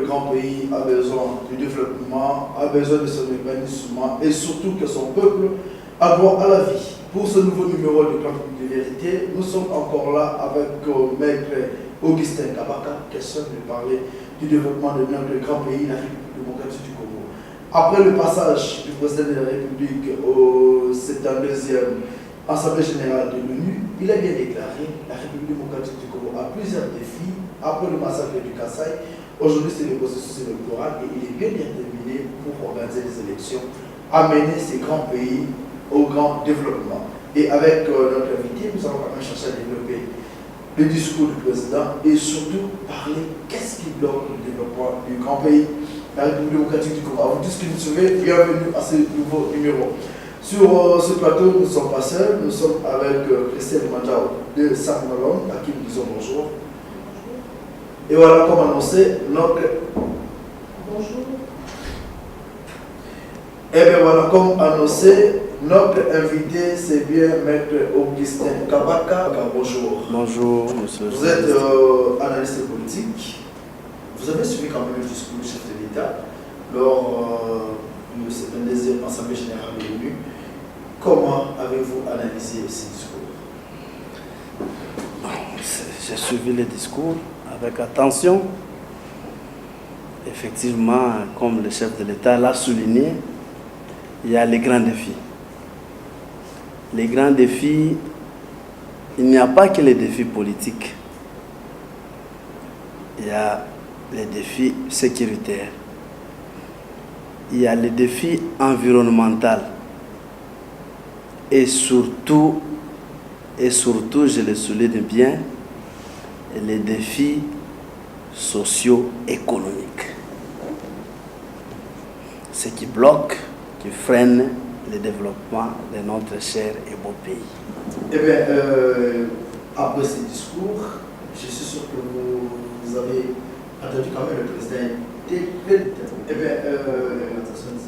grand pays a besoin du développement, a besoin de son épanouissement et surtout que son peuple a droit à la vie. Pour ce nouveau numéro de Camp de Vérité, nous sommes encore là avec Maître Augustin Kabaka, question de parler du développement de notre grand pays, la République démocratique du Congo. Après le passage du président de la République au 72e Assemblée générale de l'ONU, il a bien déclaré la République démocratique du Congo a plusieurs défis. Après le massacre du Kasaï, aujourd'hui c'est le processus électoral et il est bien déterminé pour organiser les élections, amener ces grands pays au grand développement. Et avec notre invité, nous allons quand même chercher à développer le discours du président et surtout parler qu'est-ce qui bloque le développement du grand pays, la République démocratique du Congo. À vous tous qui nous suivez, bienvenue à ce nouveau numéro. Sur ce plateau, nous ne sommes pas seuls, nous sommes avec Christelle Mandjao de Saint-Malon, à qui nous disons bonjour. Et voilà, comme annoncé, notre... Bonjour. Et bien voilà, comme annoncé, notre invité, c'est bien Maître Augustin Kabaka. Bonjour. Bonjour, monsieur. Vous êtes analyste politique. Vous avez suivi quand même le discours du chef de l'État lors de cette deuxième Assemblée générale de l'ONU. Comment avez-vous analysé ce discours? J'ai suivi le discours avec attention. Effectivement, comme le chef de l'État l'a souligné, il y a les grands défis. Les grands défis, il n'y a pas que les défis politiques. Il y a les défis sécuritaires. Il y a les défis environnementaux. Et surtout, je le souligne bien, les défis socio-économiques. Ce qui bloque, qui freine le développement de notre cher et beau pays. Eh bien, après ce discours, je suis sûr que vous avez entendu quand même le président. Eh bien,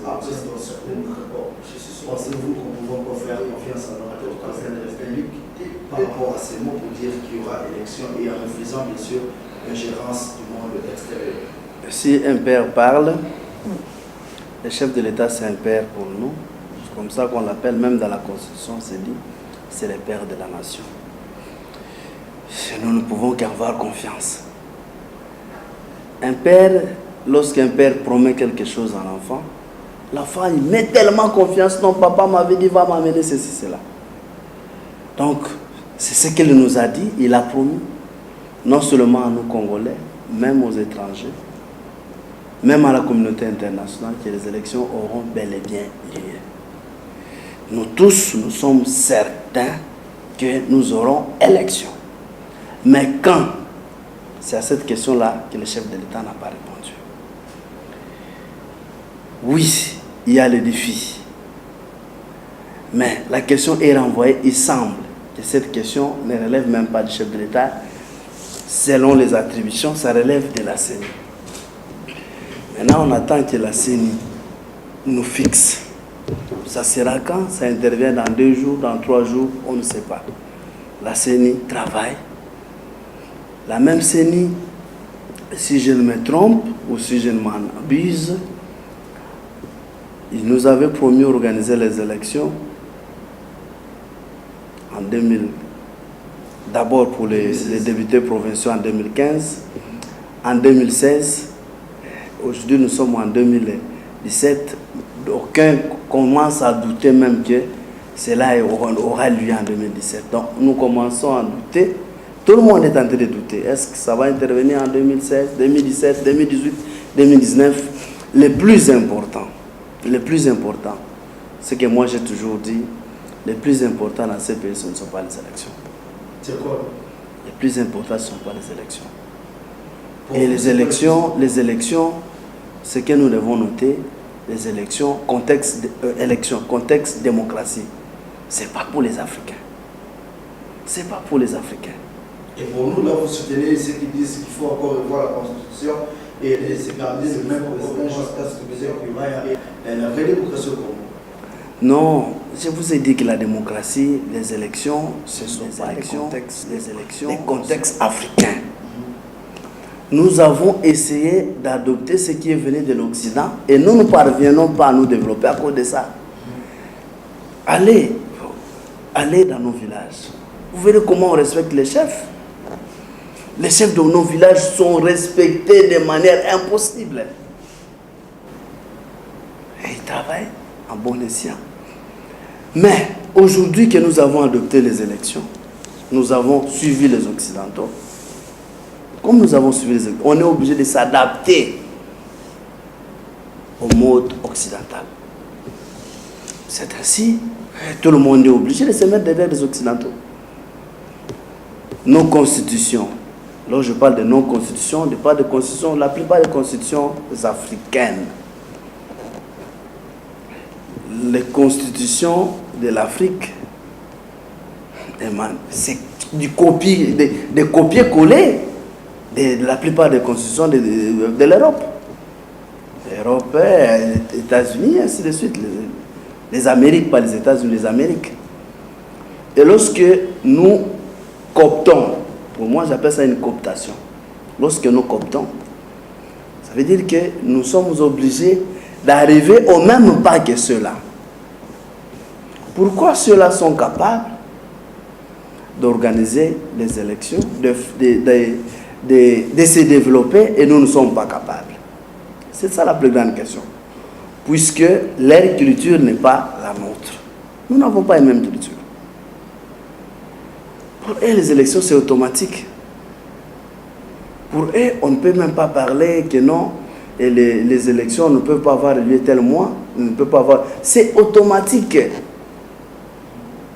après ce discours, pensez-vous qu'on pouvait encore faire confiance à notre président de la République par rapport à ces mots pour dire qu'il y aura élection et en refusant bien sûr l'ingérence du monde extérieur? Si un père parle, le chef de l'État c'est un père pour nous. C'est comme ça qu'on l'appelle, même dans la Constitution, c'est dit, c'est le père de la nation. Nous ne pouvons qu'avoir confiance. Un père, lorsqu'un père promet quelque chose à l'enfant, l'enfant il met tellement confiance, non, papa m'avait dit, va m'amener ceci, cela. Donc, c'est ce qu'il nous a dit, il a promis, non seulement à nous Congolais, même aux étrangers, même à la communauté internationale, que les élections auront bel et bien lieu. Nous tous, nous sommes certains que nous aurons élection. Mais quand? C'est à cette question-là que le chef de l'État n'a pas répondu. Oui, il y a les défis. Mais la question est renvoyée, il semble que cette question ne relève même pas du chef de l'État. Selon les attributions, ça relève de la CENI. Maintenant, on attend que la CENI nous fixe. Ça sera quand? Ça intervient dans 2 jours, dans 3 jours, on ne sait pas. La CENI travaille. La même CENI, si je ne me trompe ou si je ne m'en abuse, il nous avait promis d'organiser les élections en 2000. D'abord pour les députés provinciaux en 2015, en 2016. Aujourd'hui, nous sommes en 2017. Aucun commence à douter même que cela aura lieu en 2017. Donc, nous commençons à douter. Tout le monde est en train de douter. Est-ce que ça va intervenir en 2016, 2017, 2018, 2019? Le plus important, c'est que moi j'ai toujours dit, le plus important dans ces pays, ce ne sont pas les élections. C'est quoi? Le plus important, ce ne sont pas les élections. Et les élections, ce que nous devons noter, les élections, contexte démocratie, ce n'est pas pour les Africains. Ce n'est pas pour les Africains. Et pour nous, là, vous soutenez ceux qui disent qu'il faut encore revoir la Constitution et se garder le même président jusqu'à ce que vous ayez la vraie démocratie au Congo. Non, je vous ai dit que la démocratie, les élections, ce sont pas les contextes africains. nous avons essayé d'adopter ce qui est venu de l'Occident et nous ne parvenons pas à nous développer à cause de ça. Allez dans nos villages. Vous verrez comment on respecte les chefs. Les chefs de nos villages sont respectés de manière impossible. Et ils travaillent en bon escient. Mais aujourd'hui que nous avons adopté les élections, nous avons suivi les Occidentaux. Comme nous avons suivi les élections, on est obligé de s'adapter au mode occidental. C'est ainsi, tout le monde est obligé de se mettre derrière les Occidentaux. Nos constitutions, là je parle de nos constitutions, je parle de constitutions, la plupart des constitutions africaines. Les constitutions de l'Afrique, c'est des copier-coller de la plupart des constitutions de l'Europe. L'Europe, les États-Unis, ainsi de suite. Les Amériques, pas les États-Unis, les Amériques. Et lorsque nous cooptons, pour moi j'appelle ça une cooptation, lorsque nous cooptons, ça veut dire que nous sommes obligés d'arriver au même pas que ceux-là. Pourquoi ceux-là sont capables d'organiser les élections, de se développer et nous ne sommes pas capables? C'est ça la plus grande question. Puisque leur culture n'est pas la nôtre. Nous n'avons pas la même culture. Pour eux, les élections, c'est automatique. Pour eux, on ne peut même pas parler que non, et les élections ne peuvent pas avoir lieu tel mois, ne peut pas avoir. C'est automatique.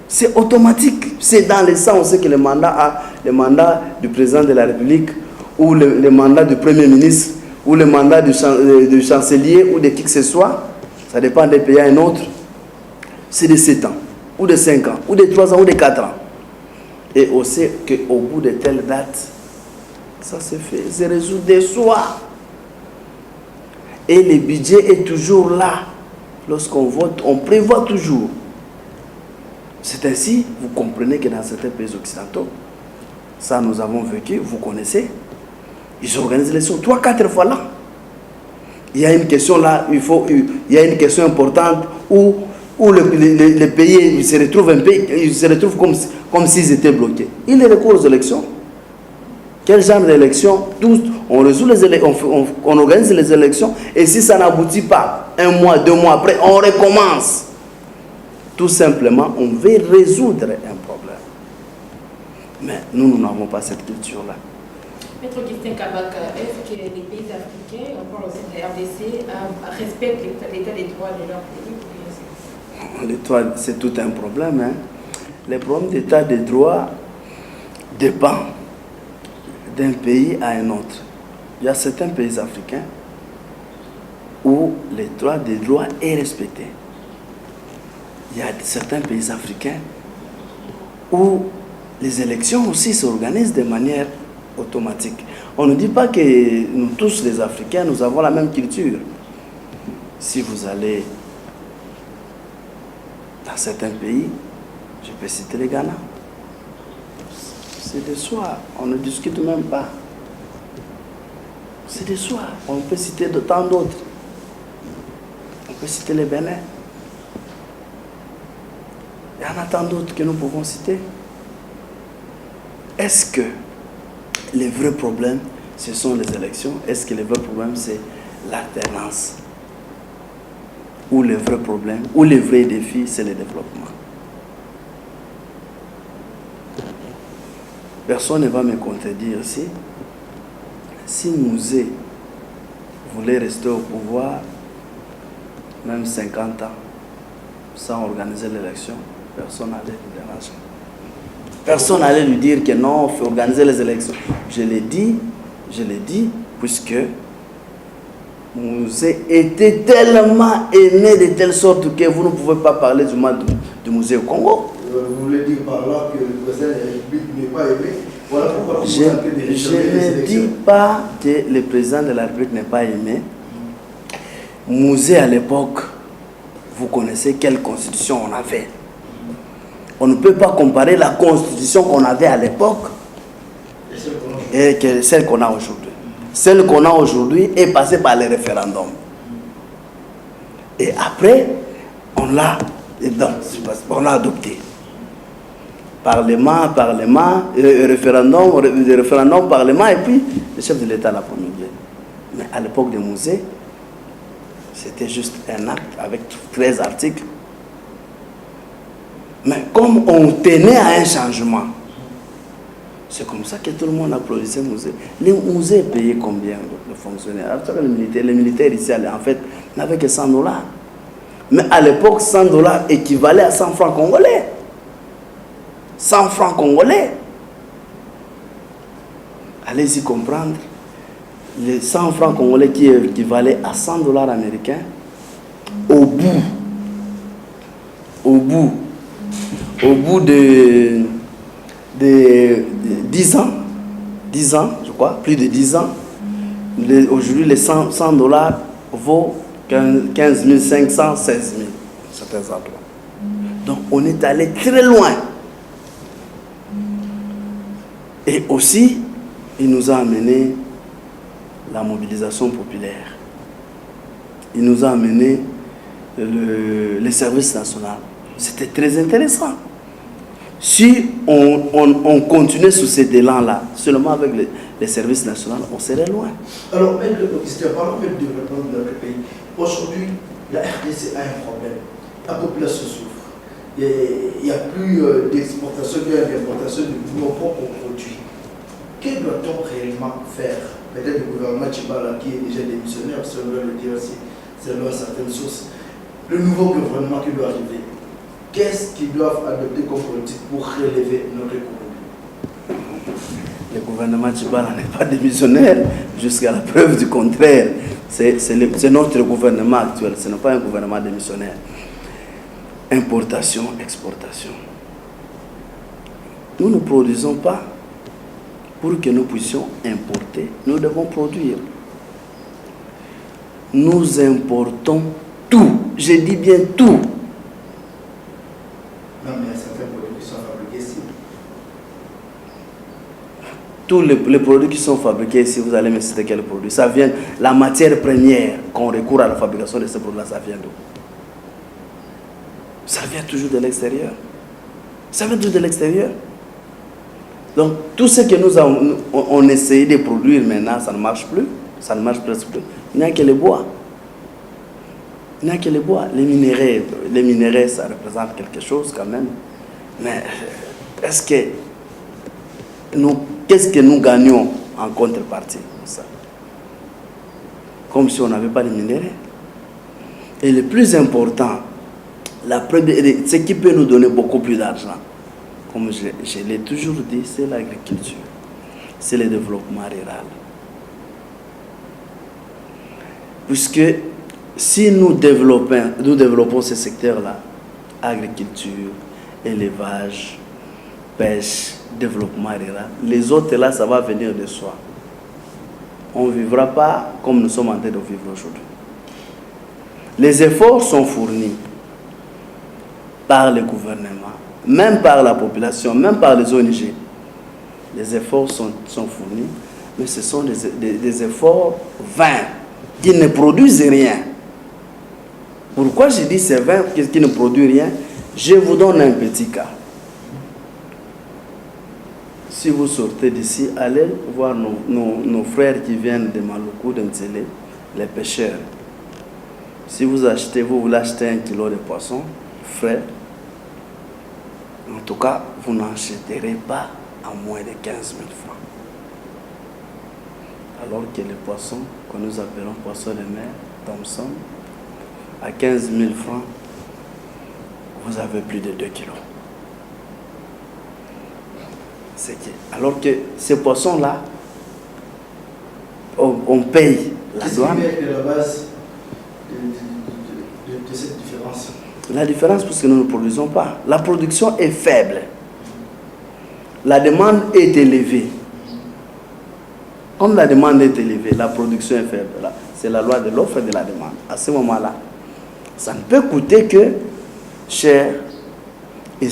C'est automatique. C'est dans le sang. On sait que le mandat du président de la République, ou le mandat du Premier ministre, ou le mandat du chancelier, ou de qui que ce soit, ça dépend d'un pays à un autre, c'est de 7 ans, ou de 5 ans, ou de 3 ans, ou de 4 ans. Et on sait qu'au bout de telle date, ça se fait, se résout de soi. Et le budget est toujours là. Lorsqu'on vote, on prévoit toujours. C'est ainsi, vous comprenez que dans certains pays occidentaux, ça nous avons vécu, vous connaissez, ils organisent les élections 3-4 fois là. Il y a une question là, il y a une question importante où les pays ils se retrouvent comme s'ils étaient bloqués. Il y a recours aux élections. Quel genre d'élection? On résout les élections, on organise les élections, et si ça n'aboutit pas, 1 mois, 2 mois après, on recommence. Tout simplement, on veut résoudre un problème. Mais nous n'avons pas cette culture-là. Maître Augustin Kabaka, est-ce que les pays africains, on parle aussi de la RDC, respectent l'état des droits de leur pays? C'est tout un problème. Hein? Le problème d'état des droits dépend d'un pays à un autre. Il y a certains pays africains où l'état des droits est respecté. Il y a certains pays africains où les élections aussi s'organisent de manière automatique. On ne dit pas que nous tous les Africains, nous avons la même culture. Si vous allez dans certains pays, je peux citer le Ghana, c'est de soi, on ne discute même pas. C'est de soi, on peut citer de tant d'autres. On peut citer le Bénin. Il y en a tant d'autres que nous pouvons citer. Est-ce que les vrais problèmes, ce sont les élections? Est-ce que les vrais problèmes, c'est l'alternance? Ou les vrais problèmes, ou les vrais défis, c'est le développement? Personne ne va me contredire ici. Si Mouzé voulait rester au pouvoir, même 50 ans, sans organiser l'élection, personne n'allait lui déranger. Personne n'allait lui dire que non, il faut organiser les élections. Je l'ai dit, puisque Mouzé était tellement aimé de telle sorte que vous ne pouvez pas parler du musée au Congo. Vous voulez dire par là que le président de la République n'est pas aimé? Voilà pourquoi je ne dis pas que le président de la République n'est pas aimé. Mouzé à l'époque, vous connaissez quelle constitution on avait. On ne peut pas comparer la constitution qu'on avait à l'époque et celle qu'on a aujourd'hui. celle qu'on a aujourd'hui est passée par les référendums. Et après, on l'a adopté. Parlement, référendum, parlement, et puis le chef de l'État l'a promulgué. Mais à l'époque des musées, c'était juste un acte avec 13 articles. Mais comme on tenait à un changement, c'est comme ça que tout le monde applaudissait le musée. Les musées payaient combien de fonctionnaires? Les militaires ici, en fait, n'avaient que 100 $. Mais à l'époque, 100 $ équivalait à 100 francs congolais. 100 francs congolais. Allez-y comprendre. Les 100 francs congolais qui équivalaient à 100 $ américains, au bout de 10 ans, je crois, plus de 10 ans, aujourd'hui les 100 $ vaut 15 500, 16 000, certains endroits. Donc on est allé très loin. Et aussi, il nous a amené la mobilisation populaire. Il nous a amené les services nationaux. C'était très intéressant. Si on continuait sur cet élan-là, seulement avec les services nationaux, on serait loin. Alors, même Augustin, parlons même du développement de notre pays. Aujourd'hui, la RDC a un problème. La population souffre. Il n'y a plus d'exportation, il y a d'importation de nos propres produits. Que doit-on réellement faire? Peut-être le gouvernement Tchibala, qui est déjà démissionnaire, selon le dire aussi, selon certaines sources. Le nouveau gouvernement qui doit arriver, qu'est-ce qu'ils doivent adopter comme politique pour relever notre économie? Le gouvernement Tchibala n'est pas démissionnaire jusqu'à la preuve du contraire. C'est notre gouvernement actuel, ce n'est pas un gouvernement démissionnaire. Importation, exportation. Nous ne produisons pas. Pour que nous puissions importer, nous devons produire. Nous importons tout. Je dis bien tout. Non, mais il y a certains produits qui sont fabriqués ici. Tous les produits qui sont fabriqués ici, vous allez me citer quels produits? Ça vient, la matière première qu'on recourt à la fabrication de ces produits-là, ça vient d'où? Ça vient toujours de l'extérieur. Ça vient toujours de l'extérieur. Donc, tout ce que nous avons, on essaye de produire maintenant, ça ne marche plus. Ça ne marche presque plus. Il n'y a que les bois. Il n'y a que les bois. Les minéraux, ça représente quelque chose quand même. Mais qu'est-ce que nous gagnons en contrepartie de ça? Comme si on n'avait pas de minéraux. Et le plus important, ce qui peut nous donner beaucoup plus d'argent, comme je l'ai toujours dit, c'est l'agriculture, c'est le développement rural. Puisque si nous développons ce secteur-là, agriculture, élevage, pêche, développement rural, les autres là, ça va venir de soi. On ne vivra pas comme nous sommes en train de vivre aujourd'hui. Les efforts sont fournis par le gouvernement, même par la population, même par les ONG. Les efforts sont fournis, mais ce sont des efforts vains, qui ne produisent rien. Pourquoi je dis c'est vain, qui ne produit rien? Je vous donne un petit cas. Si vous sortez d'ici, allez voir nos frères qui viennent de Maluku, d'Ntélé, les pêcheurs. Si vous voulez acheter 1 kilo de poisson frais, en tout cas, vous n'achèterez pas à moins de 15 000 francs. Alors que les poissons, que nous appelons poissons de mer, Thomson, à 15 000 francs, vous avez plus de 2 kilos. Alors que ces poissons-là, on paye la douane. Qu'est-ce qui est la base de cette différence? La différence, parce que nous ne produisons pas. La production est faible. La demande est élevée. Comme la demande est élevée, la production est faible. C'est la loi de l'offre et de la demande. À ce moment-là, ça ne peut coûter que cher. Et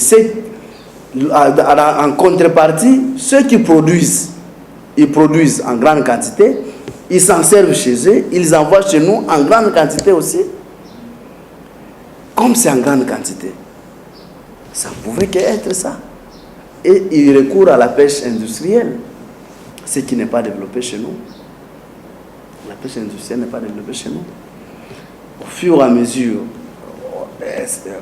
en contrepartie, ceux qui produisent, ils produisent en grande quantité, Ils s'en servent chez eux, ils envoient chez nous en grande quantité aussi. Comme c'est en grande quantité, ça pouvait qu'être ça. Et ils recourent à la pêche industrielle, ce qui n'est pas développé chez nous. La pêche industrielle n'est pas développée chez nous. Au fur et à mesure,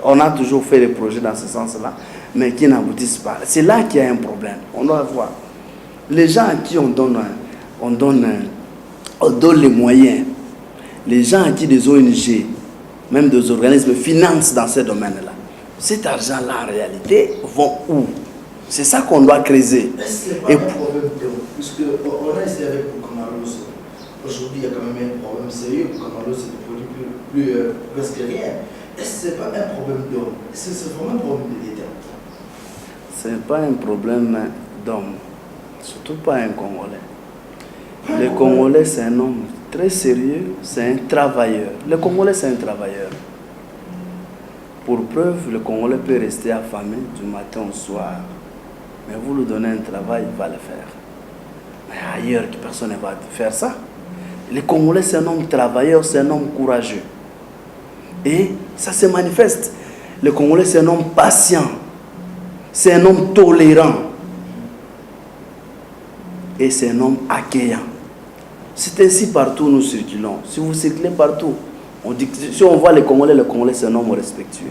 on a toujours fait des projets dans ce sens-là, mais qui n'aboutissent pas. C'est là qu'il y a un problème. On doit voir. Les gens à qui on donne les moyens, les gens à qui des ONG, même des organismes financent dans ces domaines-là, cet argent-là, en réalité, vont où? C'est ça qu'on doit creuser. Est-ce que c'est pas un problème, puisque on a essayé avec Bucamalos. Aujourd'hui, il y a quand même un problème sérieux. Bucamalos, c'est des produits presque rien. Est-ce que c'est pas un problème d'homme? Est-ce que c'est vraiment un problème de l'État? Ce n'est pas un problème d'homme, surtout pas un Congolais. Le Congolais, c'est un homme très sérieux, c'est un travailleur. Le Congolais, c'est un travailleur. Pour preuve, le Congolais peut rester affamé du matin au soir. Mais vous lui donnez un travail, il va le faire. Mais ailleurs, personne ne va faire ça. Le Congolais, c'est un homme travailleur, c'est un homme courageux. Et ça se manifeste. Le Congolais, c'est un homme patient. C'est un homme tolérant. Et c'est un homme accueillant. C'est ainsi partout où nous circulons. Si vous circulez partout, on dit que si on voit les Congolais, c'est un homme respectueux.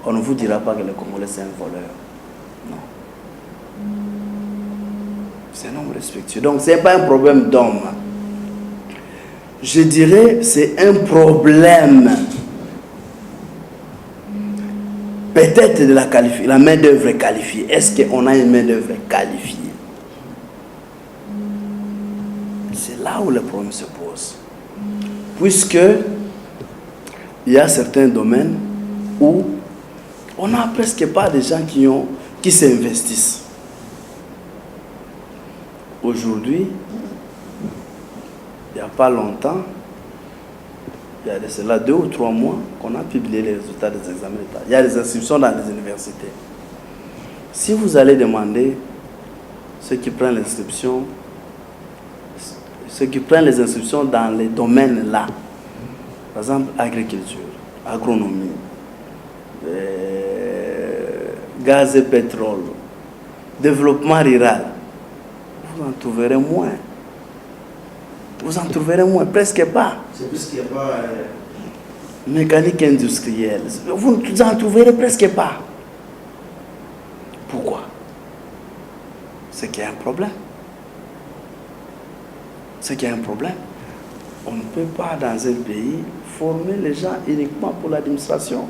On ne vous dira pas que le Congolais c'est un voleur. Non. C'est un homme respectueux. Donc ce n'est pas un problème d'homme. Je dirais c'est un problème peut-être de la main-d'œuvre qualifiée. Est-ce qu'on a une main-d'œuvre qualifiée? C'est là où le problème se pose. Puisque il y a certains domaines où on n'a presque pas de gens qui s'investissent. Aujourd'hui, il n'y a pas longtemps, il y a de cela 2 ou 3 mois qu'on a publié les résultats des examens d'État. Il y a des inscriptions dans les universités. Si vous allez demander ceux qui prennent les inscriptions dans les domaines là, par exemple agriculture, agronomie, gaz et pétrole, développement rural, vous en trouverez moins. Vous en trouverez moins, presque pas. C'est plus qu'il n'y a pas... Mécanique industrielle, vous en trouverez presque pas. Pourquoi? C'est qu'il y a un problème. C'est qu'il y a un problème. On ne peut pas, dans un pays, former les gens uniquement pour l'administration.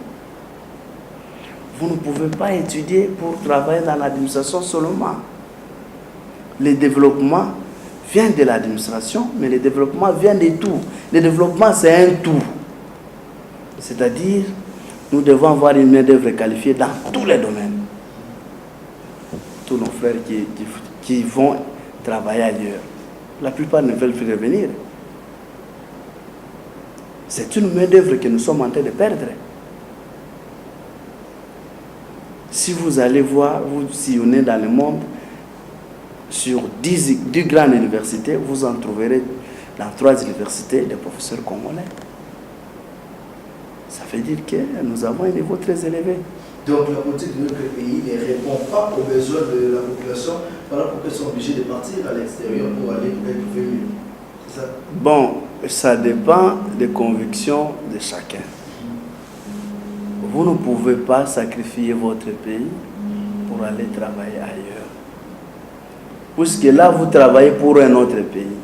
Vous ne pouvez pas étudier pour travailler dans l'administration seulement. Le développement vient de l'administration, mais le développement vient de tout. Le développement, c'est un tout. C'est-à-dire, nous devons avoir une main-d'œuvre qualifiée dans tous les domaines. Tous nos frères qui vont travailler ailleurs, la plupart ne veulent plus revenir. C'est une main-d'œuvre que nous sommes en train de perdre. Si vous allez voir, vous sillonnez dans le monde, sur 10 grandes universités, vous en trouverez dans 3 universités des professeurs congolais. Ça veut dire que nous avons un niveau très élevé. Donc la politique de notre pays ne répond pas aux besoins de la population, voilà pourquoi ils sont obligés de partir à l'extérieur pour aller trouver mieux. C'est ça? Bon, ça dépend des convictions de chacun. Vous ne pouvez pas sacrifier votre pays pour aller travailler ailleurs. Puisque là, vous travaillez pour un autre pays.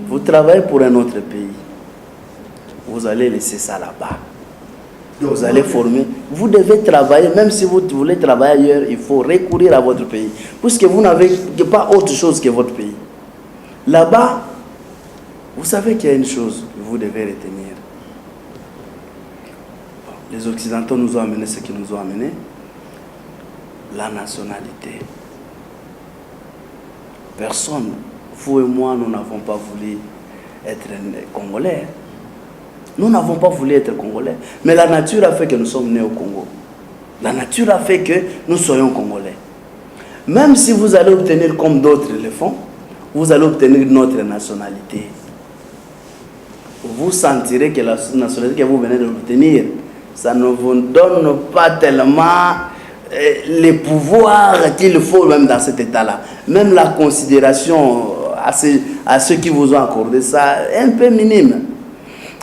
Vous travaillez pour un autre pays. Vous allez laisser ça là-bas. Vous allez former. Vous devez travailler, même si vous voulez travailler ailleurs, il faut recourir à votre pays. Puisque vous n'avez pas autre chose que votre pays. Là-bas, vous savez qu'il y a une chose que vous devez retenir. Les Occidentaux nous ont amené ce qu'ils nous ont amené. La nationalité. Personne, vous et moi, nous n'avons pas voulu être Congolais. Nous n'avons pas voulu être Congolais. Mais la nature a fait que nous sommes nés au Congo. La nature a fait que nous soyons Congolais. Même si vous allez obtenir comme d'autres le font, vous allez obtenir notre nationalité. Vous sentirez que la nationalité que vous venez d'obtenir, ça ne vous donne pas tellement les pouvoirs qu'il faut même dans cet état-là. Même la considération à ceux qui vous ont accordé ça est un peu minime.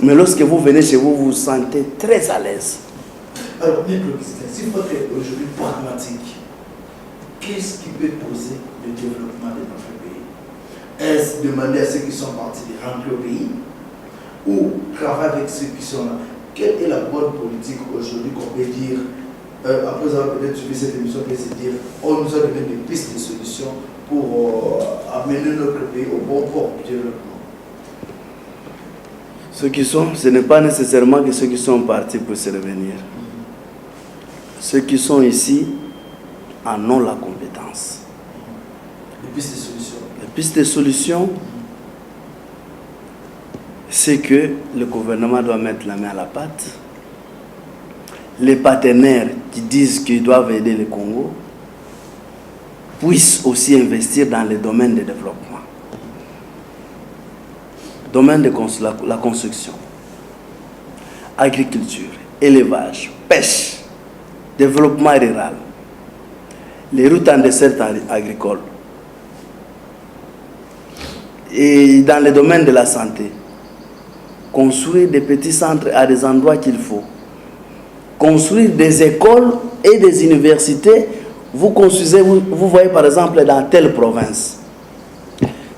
Mais lorsque vous venez chez vous, vous vous sentez très à l'aise. Alors, bien Augustin, si vous êtes aujourd'hui pragmatique, qu'est-ce qui peut poser le développement de notre pays? Est-ce demander à ceux qui sont partis de rentrer au pays ou travailler avec ceux qui sont là? Quelle est la bonne politique aujourd'hui qu'on peut dire, après avoir peut-être suivi cette émission, on peut se dire, on nous a donné des pistes de solutions pour amener notre pays au bon port du développement? Ce n'est pas nécessairement que ceux qui sont partis pour se revenir. Ceux qui sont ici en ont la compétence. Les pistes de solutions. Les pistes de solutions, c'est que le gouvernement doit mettre la main à la pâte. Les partenaires qui disent qu'ils doivent aider le Congo puissent aussi investir dans les domaines de développement. Domaine de la construction, agriculture, élevage, pêche, développement rural, les routes en dessert agricole. Et dans le domaine de la santé, construire des petits centres à des endroits qu'il faut. Construire des écoles et des universités. Vous construisez, vous voyez par exemple dans telle province.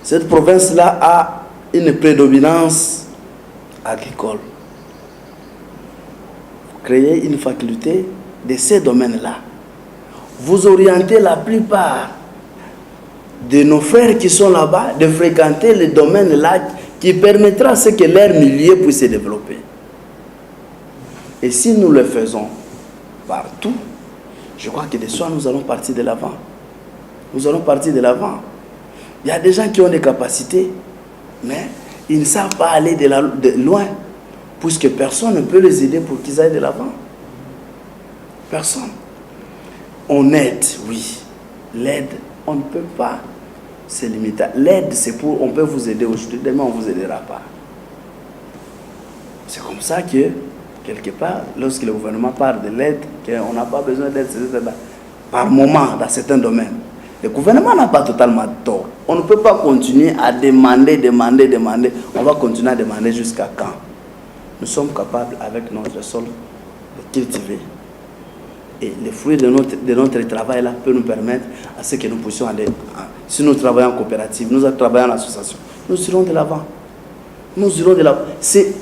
Cette province-là a une prédominance agricole. Vous créez une faculté de ces domaines-là. Vous orientez la plupart de nos frères qui sont là-bas de fréquenter les domaines-là qui permettra à ce que leur milieu puisse se développer. Et si nous le faisons partout, je crois que de soi nous allons partir de l'avant. Nous allons partir de l'avant. Il y a des gens qui ont des capacités, mais ils ne savent pas aller de loin, puisque personne ne peut les aider pour qu'ils aillent de l'avant. Personne. On aide, oui. L'aide, on ne peut pas se limiter. L'aide, c'est pour, on peut vous aider aujourd'hui, demain on ne vous aidera pas. C'est comme ça que, quelque part, lorsque le gouvernement parle de l'aide, qu'on n'a pas besoin d'aide, par moment, dans certains domaines, le gouvernement n'a pas totalement tort. On ne peut pas continuer à demander. On va continuer à demander jusqu'à quand? Nous sommes capables, avec notre sol, de cultiver. Et les fruits de notre travail là peuvent nous permettre à ce que nous puissions aller. Si nous travaillons en coopérative, nous travaillons en association, nous irons de l'avant. Nous irons de l'avant. Ces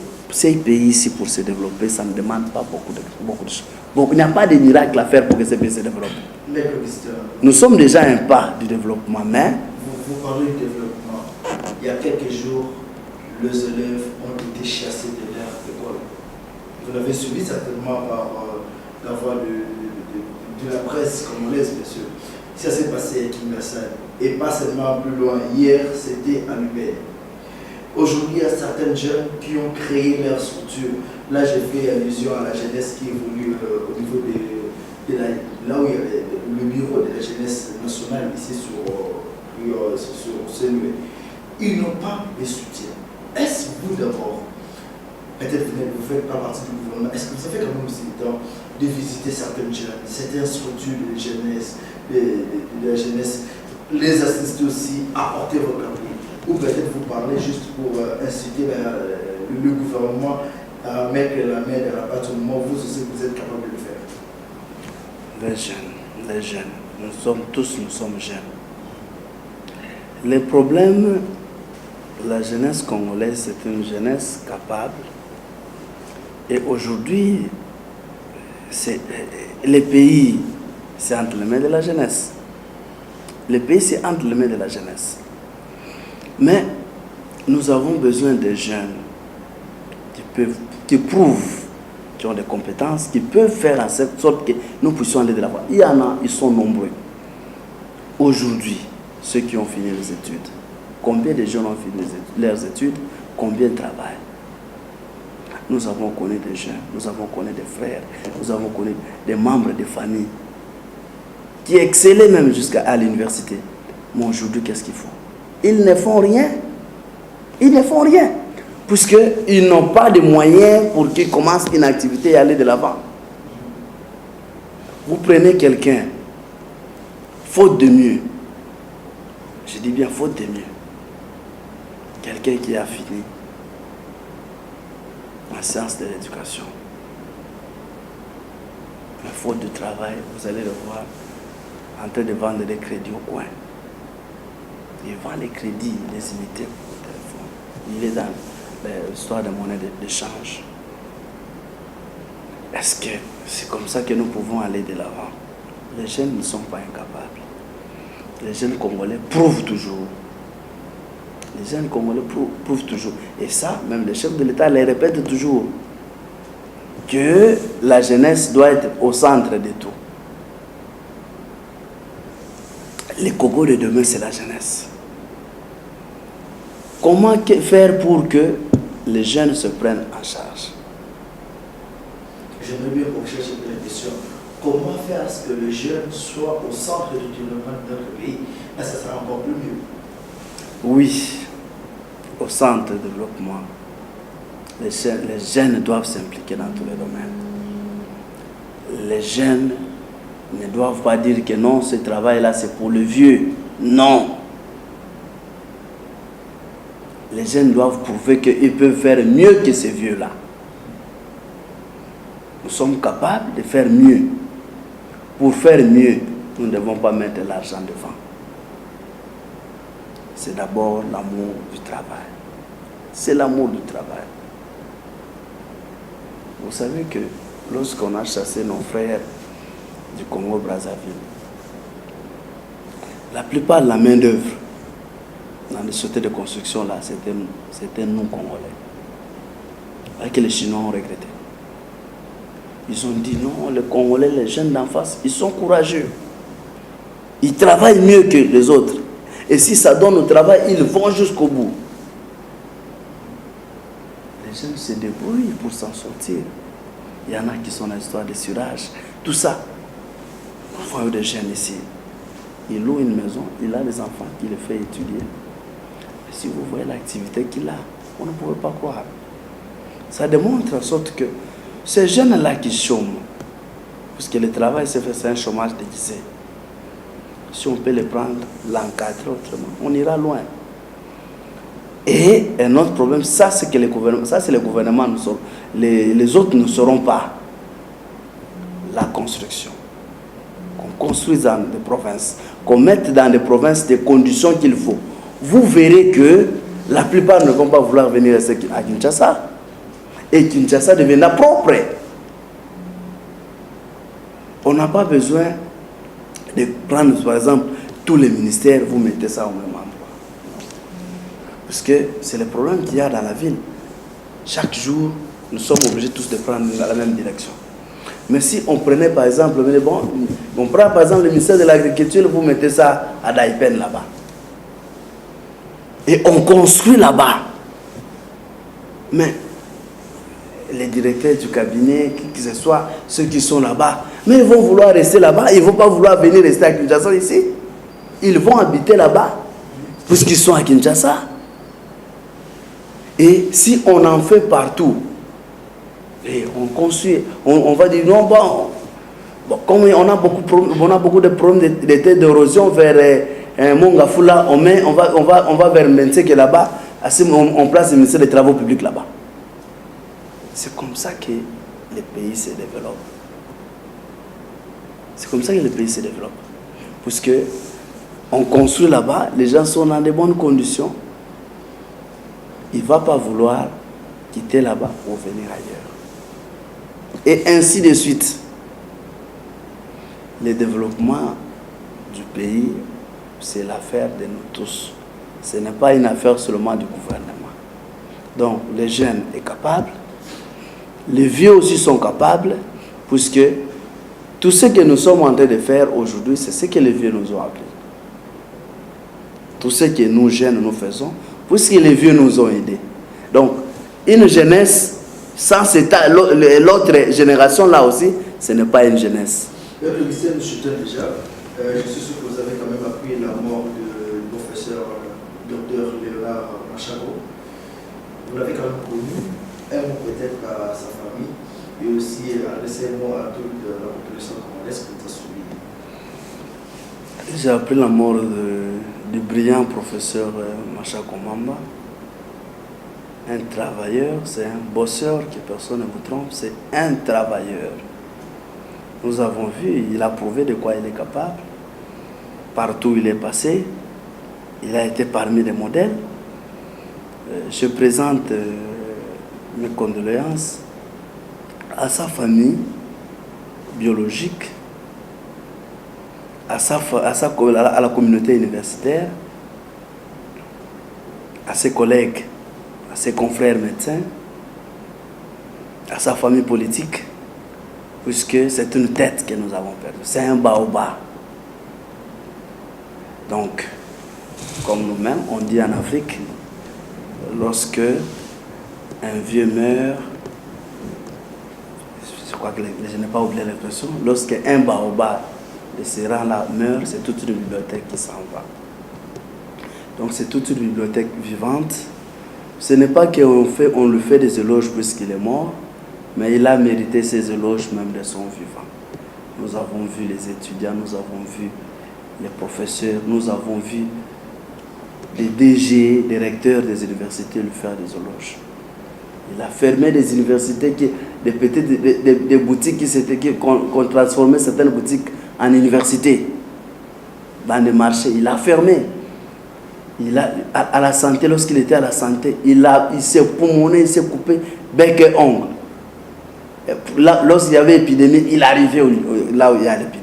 pays ici, pour se développer, ça ne demande pas beaucoup de choses. Donc il n'y a pas de miracle à faire pour que ces pays se développent. Nous sommes déjà un pas du développement, mais... Vous parlez du développement. Il y a quelques jours, les élèves ont été chassés de leur école. Vous l'avez suivi certainement par la voix de la presse congolaise, bien sûr. Ça s'est passé à Kinshasa. Et pas seulement plus loin. Hier, c'était à Lubé. Aujourd'hui, il y a certains jeunes qui ont créé leur structure. Là, j'ai fait allusion à la jeunesse qui évolue au niveau là où il y a le bureau de la jeunesse nationale ici sur Senue. Ils n'ont pas de soutien. Est-ce vous d'abord, peut-être vous ne faites pas partie du gouvernement, est-ce que vous avez quand même aussi le temps de visiter certaines jeunes, certaines structures de jeunesse, de la jeunesse, les assister aussi, apporter votre appui? Ou peut-être vous parlez juste pour inciter le gouvernement à mettre la main dans la pâte au moment où vous aussi vous êtes capable de le faire? Les jeunes, nous sommes jeunes. Les problèmes, la jeunesse congolaise, c'est une jeunesse capable. Et aujourd'hui, les pays, c'est entre les mains de la jeunesse. Les pays, c'est entre les mains de la jeunesse. Mais nous avons besoin de jeunes qui prouvent, qui ont des compétences, qui peuvent faire en sorte que nous puissions aller de l'avant. Il y en a, ils sont nombreux. Aujourd'hui, ceux qui ont fini les études, combien de jeunes ont fini leurs études, combien travaillent? Nous avons connu des jeunes, nous avons connu des frères, nous avons connu des membres de famille qui excellaient même jusqu'à l'université. Mais aujourd'hui, qu'est-ce qu'il faut? ils ne font rien. Ils ne font rien. Puisqu'ils n'ont pas de moyens pour qu'ils commencent une activité et aller de l'avant. Vous prenez quelqu'un, faute de mieux. Je dis bien faute de mieux. Quelqu'un qui a fini en sciences de l'éducation. Mais faute de travail, vous allez le voir en train de vendre des crédits au coin. Il vend les crédits, les unités pour le téléphone. Il est dans l'histoire de monnaie d'échange. Est-ce que c'est comme ça que nous pouvons aller de l'avant? Les jeunes ne sont pas incapables. Les jeunes Congolais prouvent toujours. Les jeunes Congolais prouvent toujours. Et ça, même les chefs de l'État les répètent toujours. Que la jeunesse doit être au centre de tout. Les Congo de demain, c'est la jeunesse. Comment faire pour que les jeunes se prennent en charge? J'aimerais bien qu'on cherche une question. Comment faire à ce que le jeune soit au centre du développement de notre pays? Et ça sera encore plus mieux. Oui, au centre du développement. Les jeunes doivent s'impliquer dans tous les domaines. Les jeunes ne doivent pas dire que non, ce travail-là, c'est pour le vieux. Non. Les jeunes doivent prouver qu'ils peuvent faire mieux que ces vieux-là. Nous sommes capables de faire mieux. Pour faire mieux, nous ne devons pas mettre l'argent devant. C'est d'abord l'amour du travail. C'est l'amour du travail. Vous savez que lorsqu'on a chassé nos frères du Congo-Brazzaville, la plupart de la main-d'œuvre dans les sociétés de construction, là, c'était nous, Congolais. Avec que les Chinois ont regretté. Ils ont dit non, les Congolais, les jeunes d'en face, ils sont courageux. Ils travaillent mieux que les autres. Et si ça donne au travail, ils vont jusqu'au bout. Les jeunes se débrouillent pour s'en sortir. Il y en a qui sont dans l'histoire des surages. Tout ça. On voit des jeunes ici. Il loue une maison, il a des enfants qu'il les fait étudier. Et si vous voyez l'activité qu'il a, on ne pouvait pas croire. Ça démontre en sorte que ces jeunes-là qui chôment, parce que le travail c'est un chômage déguisé. Si on peut les prendre, l'encadrer autrement, on ira loin. Et un autre problème, ça c'est que les gouvernements, les autres ne sauront pas. La construction. Qu'on construise dans des provinces, qu'on mette dans des provinces des conditions qu'il faut. Vous verrez que la plupart ne vont pas vouloir venir à Kinshasa. Et Kinshasa deviendra propre. On n'a pas besoin de prendre, par exemple, tous les ministères, vous mettez ça au même endroit. Parce que c'est le problème qu'il y a dans la ville. Chaque jour, nous sommes obligés tous de prendre dans la même direction. Mais si on prenait par exemple, on prend par exemple le ministère de l'Agriculture, vous mettez ça à Daipen là-bas. Et on construit là-bas. Mais les directeurs du cabinet, qui que ce soit, ceux qui sont là-bas, mais ils vont vouloir rester là-bas, ils ne vont pas vouloir venir rester à Kinshasa ici. Ils vont habiter là-bas, puisqu'ils sont à Kinshasa. Et si on en fait partout, et on construit, on va dire non, bon, comme on a beaucoup de problèmes d'érosion vers Mongafula, on va vers Menseke là-bas, on place le ministère des Travaux publics là-bas. C'est comme ça que les pays se développent. C'est comme ça que les pays se développent. Puisque on construit là-bas, les gens sont dans de bonnes conditions. Il ne va pas vouloir quitter là-bas pour venir ailleurs. Et ainsi de suite. Le développement du pays, c'est l'affaire de nous tous. Ce n'est pas une affaire seulement du gouvernement. Donc, les jeunes sont capables. Les vieux aussi sont capables, puisque tout ce que nous sommes en train de faire aujourd'hui, c'est ce que les vieux nous ont appris. Tout ce que nous jeunes nous faisons, puisque les vieux nous ont aidés. Donc, une jeunesse sans l'autre génération là aussi, ce n'est pas une jeunesse. Le ministère nous déjà. Je suis sûr que vous avez quand même appris la mort du professeur Dr Machago. Vous l'avez quand même connu, un mot peut-être à sa famille et aussi adresser un mot à toute la population congolaise qui t'a suivi. J'ai appris la mort du brillant professeur Machako Mamba. Un travailleur, c'est un bosseur, que personne ne vous trompe, c'est un travailleur. Nous avons vu, il a prouvé de quoi il est capable. Partout où il est passé, il a été parmi les modèles. Je présente mes condoléances à sa famille biologique, à la communauté universitaire, à ses collègues, à ses confrères médecins, à sa famille politique, puisque c'est une tête que nous avons perdue. C'est un baobab. Donc, comme nous-mêmes, on dit en Afrique, lorsque un vieux meurt, je crois que je n'ai pas oublié l'expression, lorsque un baobab de ces rangs-là meurt, c'est toute une bibliothèque qui s'en va. Donc c'est toute une bibliothèque vivante. Ce n'est pas qu'on lui fait des éloges puisqu'il est mort, mais il a mérité ces éloges même de son vivant. Nous avons vu les étudiants, nous avons vu les professeurs, nous avons vu les DG, les recteurs des universités lui faire des éloges. Il a fermé des universités, des boutiques qu'on transformait certaines boutiques en universités, dans les marchés. Il a fermé. À la santé, lorsqu'il était à la santé, il s'est poumonné, il s'est coupé bec et ongle. Lorsqu'il y avait épidémie, il arrivait là où il y a l'épidémie.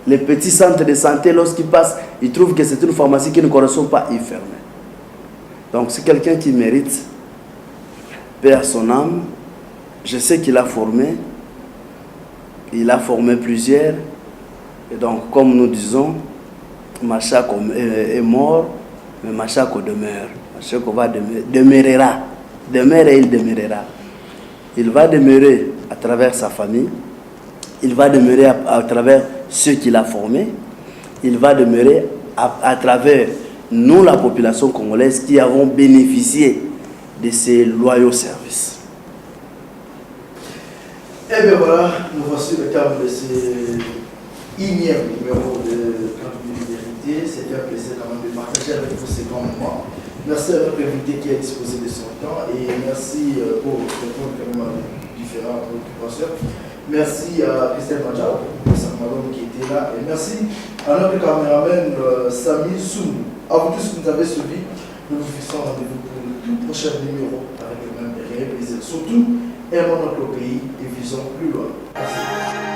Les petits centres de santé, lorsqu'ils passent, ils trouvent que c'est une pharmacie qui ne correspond pas, ils ferment. Donc c'est quelqu'un qui mérite, paix à son âme. Je sais qu'il a formé, plusieurs. Et donc, comme nous disons, Machako est mort, mais Machako demeure. Machako demeurera. Demeure et il demeurera. Il va demeurer à travers sa famille. Il va demeurer à travers ceux qu'il a formés. Il va demeurer à travers nous, la population congolaise, qui avons bénéficié de ces loyaux services. Et bien voilà, nous voici le terme de ce énième numéro de Campus de Vérité. C'était un plaisir quand même de partager avec vous ces grands moments. Merci à notre invité qui a disposé de son temps et merci pour répondre quand même à différentes préoccupations. Merci à Christelle Madjao, qui était là, et merci à notre caméraman Samy Soum. À vous tous qui nous avez suivis, nous vous fixons rendez-vous pour le tout prochain numéro avec le même réel plaisir. Surtout, aimons notre pays et visons plus loin. Merci.